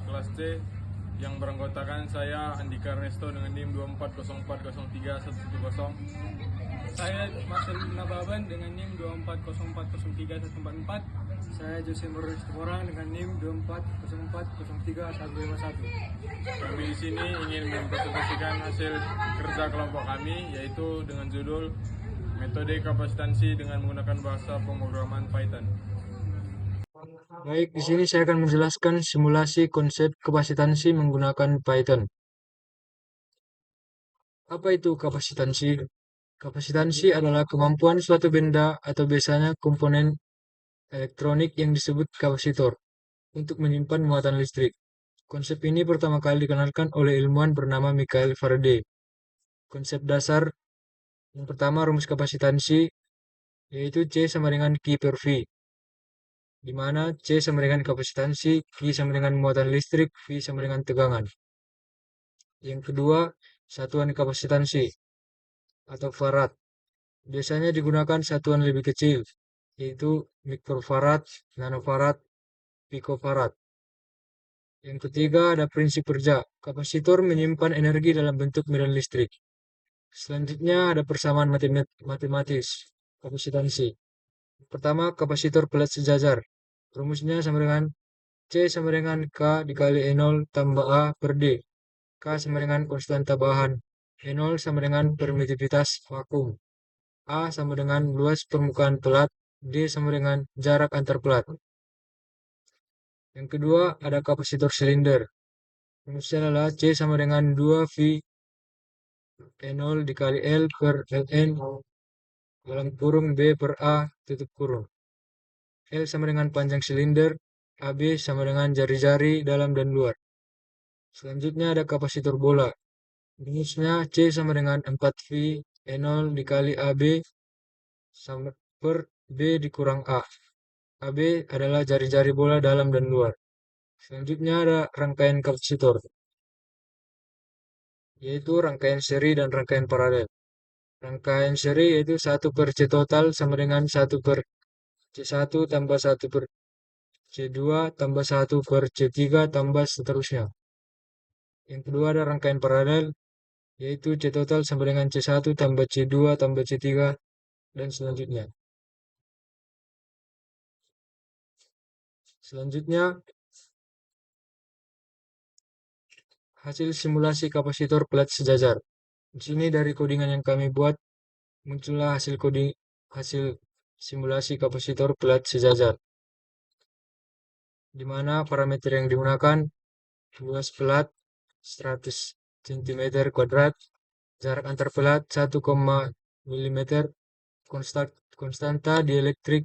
kelas C yang beranggotakan saya Andika Ernesto dengan NIM 2404031110. Saya Marcelin Nababan dengan NIM 2404031144. Saya Jose Morris Temorang dengan NIM 2404031151. Kami di sini ingin mempresentasikan hasil kerja kelompok kami, yaitu dengan judul Metode Kapasitansi dengan menggunakan bahasa pemrograman Python. Baik, di sini saya akan menjelaskan simulasi konsep kapasitansi menggunakan Python. Apa itu kapasitansi? Kapasitansi adalah kemampuan suatu benda atau biasanya komponen elektronik yang disebut kapasitor untuk menyimpan muatan listrik. Konsep ini pertama kali dikenalkan oleh ilmuwan bernama Michael Faraday. Konsep dasar yang pertama rumus kapasitansi yaitu C sama dengan Q per V, di mana C sama dengan kapasitansi, Q sama dengan muatan listrik, V sama dengan tegangan. Yang kedua, satuan kapasitansi atau farad. Biasanya digunakan satuan lebih kecil, yaitu mikrofarad, nanofarad, picofarad. Yang ketiga, ada prinsip kerja. Kapasitor menyimpan energi dalam bentuk medan listrik. Selanjutnya ada persamaan matematis kapasitansi. Pertama, kapasitor pelat sejajar. Rumusnya sama dengan C sama dengan K dikali E0 tambah A per D. K sama dengan konstanta bahan. E0 sama dengan permitivitas vakum. A sama dengan luas permukaan pelat. D sama dengan jarak antar pelat. Yang kedua, ada kapasitor silinder. Rumusnya adalah C sama dengan 2V E0 dikali L per Ln dalam kurung B per A tutup kurung. L sama dengan panjang silinder, AB sama dengan jari-jari dalam dan luar. Selanjutnya ada kapasitor bola. Rumusnya C sama dengan 4V E0 dikali AB sama per B dikurang A. AB adalah jari-jari bola dalam dan luar. Selanjutnya ada rangkaian kapasitor, yaitu rangkaian seri dan rangkaian paralel. Rangkaian seri yaitu 1 per C total sama dengan 1 per C1 tambah 1 per C2 tambah 1 per C3 tambah seterusnya. Yang kedua ada rangkaian paralel, yaitu C total sama dengan C1 tambah C2 tambah C3 dan selanjutnya. Selanjutnya, hasil simulasi kapasitor pelat sejajar. Di sini dari codingan yang kami buat, muncullah hasil simulasi kapasitor pelat sejajar, di mana parameter yang digunakan luas pelat 100 cm kuadrat, jarak antar pelat 1, mm, konstanta dielektrik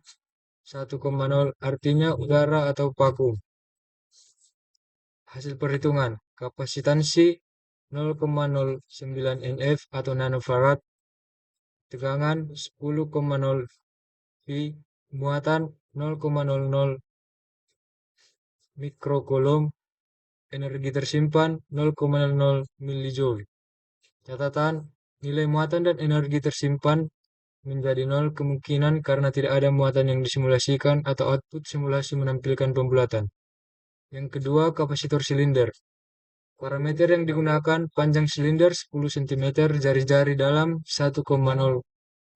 1,0, artinya udara atau vakum. Hasil perhitungan, kapasitansi 0,09 nF atau nanofarad, tegangan 10,0 V, muatan 0,00 mikrocoulomb, energi tersimpan 0,00 mJ. Catatan, nilai muatan dan energi tersimpan menjadi 0 kemungkinan karena tidak ada muatan yang disimulasikan atau output simulasi menampilkan pembulatan. Yang kedua, kapasitor silinder. Parameter yang digunakan panjang silinder 10 cm, jari-jari dalam 1,0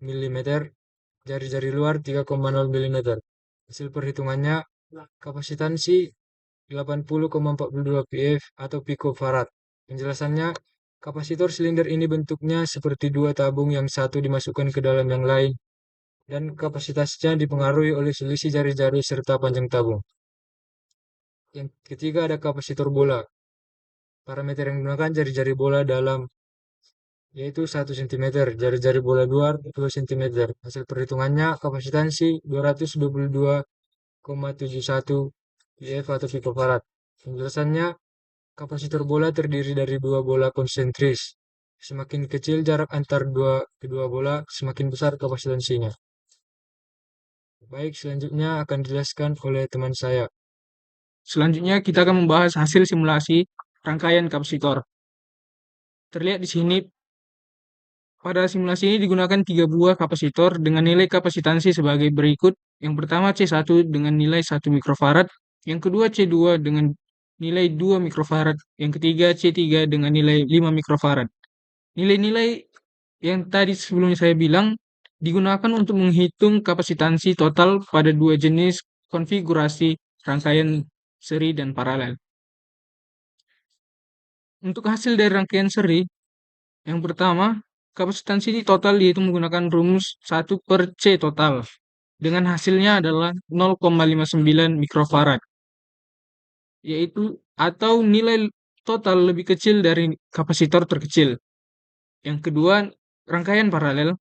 mm, jari-jari luar 3,0 mm. Hasil perhitungannya, kapasitansi 80,42 pF atau picofarad. Penjelasannya, kapasitor silinder ini bentuknya seperti dua tabung yang satu dimasukkan ke dalam yang lain, dan kapasitasnya dipengaruhi oleh selisih jari-jari serta panjang tabung. Yang ketiga ada kapasitor bola. Parameter yang digunakan jari-jari bola dalam, yaitu 1 cm, jari-jari bola luar 2 cm. Hasil perhitungannya, kapasitansi 222,71 pF atau picofarad. Penjelasannya, kapasitor bola terdiri dari dua bola konsentris. Semakin kecil jarak antar kedua bola, semakin besar kapasitansinya. Baik, selanjutnya akan dijelaskan oleh teman saya. Selanjutnya kita akan membahas hasil simulasi rangkaian kapasitor. Terlihat di sini pada simulasi ini digunakan 3 buah kapasitor dengan nilai kapasitansi sebagai berikut. Yang pertama C1 dengan nilai 1 mikrofarad, yang kedua C2 dengan nilai 2 mikrofarad. Yang ketiga C3 dengan nilai 5 mikrofarad. Nilai-nilai yang tadi sebelumnya saya bilang digunakan untuk menghitung kapasitansi total pada dua jenis konfigurasi rangkaian seri dan paralel. Untuk hasil dari rangkaian seri, yang pertama, kapasitansi total dihitung menggunakan rumus 1 per C total. Dengan hasilnya adalah 0,59 mikrofarad. Yaitu atau nilai total lebih kecil dari kapasitor terkecil. Yang kedua, rangkaian paralel.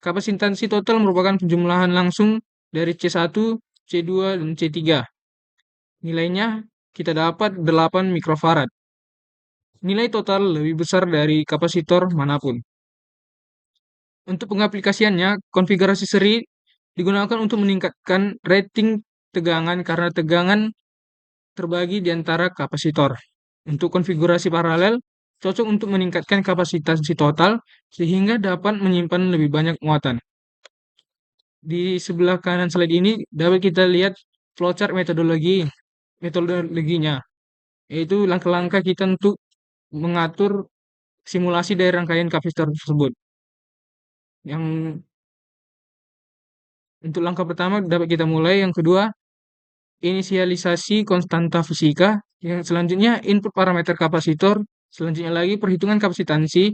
Kapasitansi total merupakan penjumlahan langsung dari C1, C2, dan C3. Nilainya kita dapat 8 mikrofarad. Nilai total lebih besar dari kapasitor manapun. Untuk pengaplikasiannya, konfigurasi seri digunakan untuk meningkatkan rating tegangan karena tegangan terbagi di antara kapasitor. Untuk konfigurasi paralel, cocok untuk meningkatkan kapasitansi total sehingga dapat menyimpan lebih banyak muatan. Di sebelah kanan slide ini dapat kita lihat flowchart metodologinya, yaitu langkah-langkah kita untuk mengatur simulasi dari rangkaian kapasitor tersebut. Yang untuk langkah pertama dapat kita mulai, yang kedua inisialisasi konstanta fisika, yang selanjutnya input parameter kapasitor, selanjutnya lagi perhitungan kapasitansi,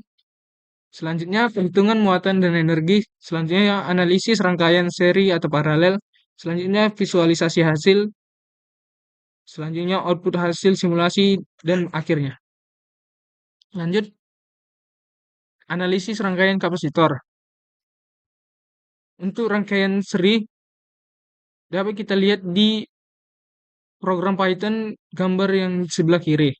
selanjutnya perhitungan muatan dan energi, selanjutnya analisis rangkaian seri atau paralel, selanjutnya visualisasi hasil, selanjutnya output hasil simulasi, dan akhirnya lanjut analisis rangkaian kapasitor. Untuk rangkaian seri dapat kita lihat di program Python gambar yang sebelah kiri.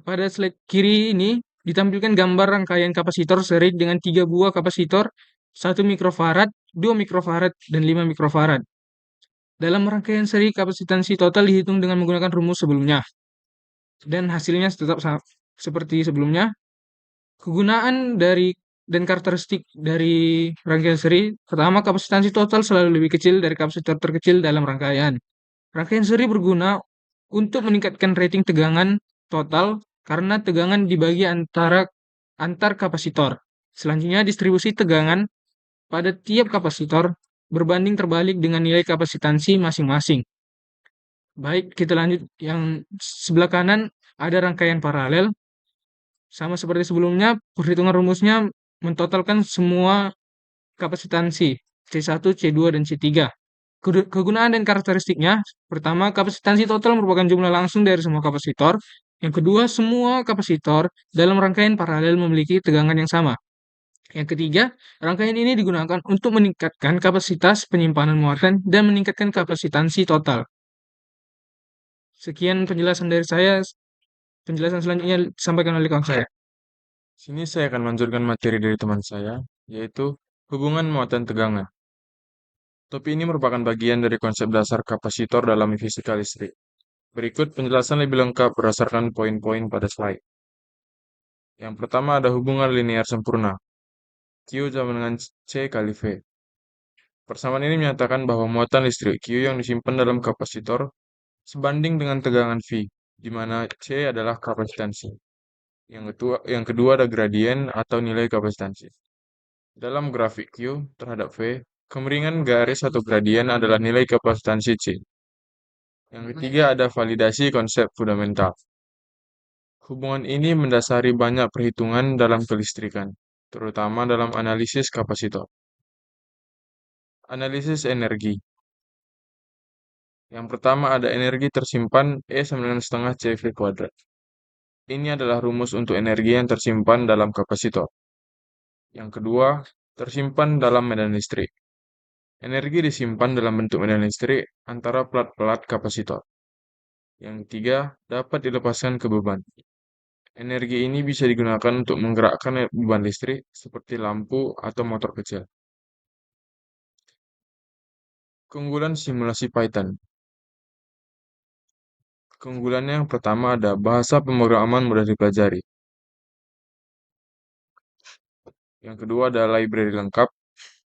Pada slide kiri ini ditampilkan gambar rangkaian kapasitor seri dengan 3 buah kapasitor, 1 mikrofarad, 2 mikrofarad, dan 5 mikrofarad. Dalam rangkaian seri, kapasitansi total dihitung dengan menggunakan rumus sebelumnya. Dan hasilnya tetap seperti sebelumnya. Kegunaan dari dan karakteristik dari rangkaian seri, pertama, kapasitansi total selalu lebih kecil dari kapasitor terkecil dalam rangkaian. Rangkaian seri berguna untuk meningkatkan rating tegangan total karena tegangan dibagi antar kapasitor. Selanjutnya, distribusi tegangan pada tiap kapasitor berbanding terbalik dengan nilai kapasitansi masing-masing. Baik, kita lanjut yang sebelah kanan ada rangkaian paralel. Sama seperti sebelumnya, perhitungan rumusnya mentotalkan semua kapasitansi C1, C2, dan C3. Kegunaan dan karakteristiknya, pertama, kapasitansi total merupakan jumlah langsung dari semua kapasitor. Yang kedua, semua kapasitor dalam rangkaian paralel memiliki tegangan yang sama. Yang ketiga, rangkaian ini digunakan untuk meningkatkan kapasitas penyimpanan muatan dan meningkatkan kapasitansi total. Sekian penjelasan dari saya. Penjelasan selanjutnya disampaikan oleh kawan saya. Sini saya akan melanjutkan materi dari teman saya, yaitu hubungan muatan tegangan. Topik ini merupakan bagian dari konsep dasar kapasitor dalam fisika listrik. Berikut penjelasan lebih lengkap berdasarkan poin-poin pada slide. Yang pertama ada hubungan linear sempurna. Q sama dengan C kali V. Persamaan ini menyatakan bahwa muatan listrik Q yang disimpan dalam kapasitor sebanding dengan tegangan V, di mana C adalah kapasitansi. Yang kedua ada gradien atau nilai kapasitansi. Dalam grafik Q terhadap V, kemiringan garis atau gradien adalah nilai kapasitansi C. Yang ketiga ada validasi konsep fundamental. Hubungan ini mendasari banyak perhitungan dalam kelistrikan, terutama dalam analisis kapasitor. Analisis energi. Yang pertama ada energi tersimpan E sama dengan setengah CV kuadrat. Ini adalah rumus untuk energi yang tersimpan dalam kapasitor. Yang kedua, tersimpan dalam medan listrik. Energi disimpan dalam bentuk medan listrik antara plat-plat kapasitor. Yang ketiga, dapat dilepaskan ke beban. Energi ini bisa digunakan untuk menggerakkan beban listrik seperti lampu atau motor kecil. Keunggulan simulasi Python. Keunggulannya yang pertama ada bahasa pemrograman mudah dipelajari. Yang kedua ada library lengkap,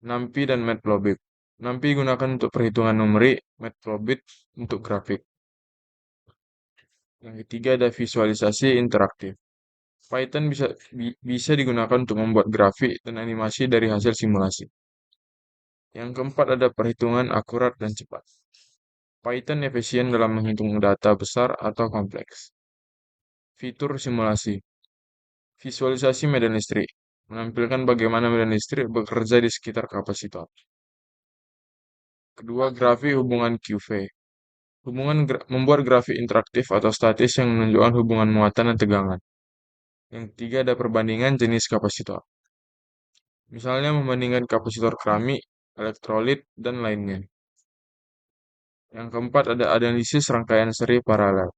NumPy dan Matplotlib. NumPy gunakan untuk perhitungan numerik, Matplotlib untuk grafik. Yang ketiga ada visualisasi interaktif. Python bisa digunakan untuk membuat grafik dan animasi dari hasil simulasi. Yang keempat ada perhitungan akurat dan cepat. Python efisien dalam menghitung data besar atau kompleks. Fitur simulasi. Visualisasi medan listrik. Menampilkan bagaimana medan listrik bekerja di sekitar kapasitor. Kedua, grafik hubungan QV. Membuat grafik interaktif atau statis yang menunjukkan hubungan muatan dan tegangan. Yang ketiga ada perbandingan jenis kapasitor. Misalnya membandingkan kapasitor keramik, elektrolit, dan lainnya. Yang keempat ada analisis rangkaian seri paralel.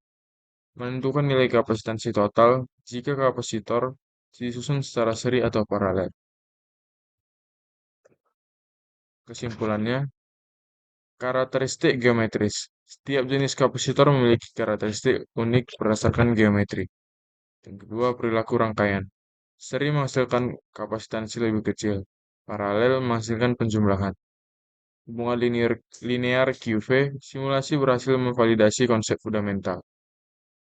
Menentukan nilai kapasitansi total jika kapasitor disusun secara seri atau paralel. Kesimpulannya, karakteristik geometris. Setiap jenis kapasitor memiliki karakteristik unik berdasarkan geometri. Yang kedua, perilaku rangkaian. Seri menghasilkan kapasitansi lebih kecil. Paralel menghasilkan penjumlahan. Hubungan linear QV, simulasi berhasil memvalidasi konsep fundamental.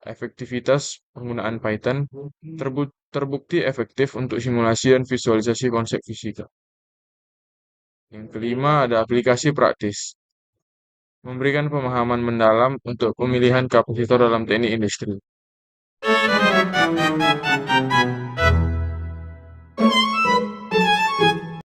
Efektivitas penggunaan Python terbukti efektif untuk simulasi dan visualisasi konsep fisika. Yang kelima ada aplikasi praktis. Memberikan pemahaman mendalam untuk pemilihan kapasitor dalam teknik industri.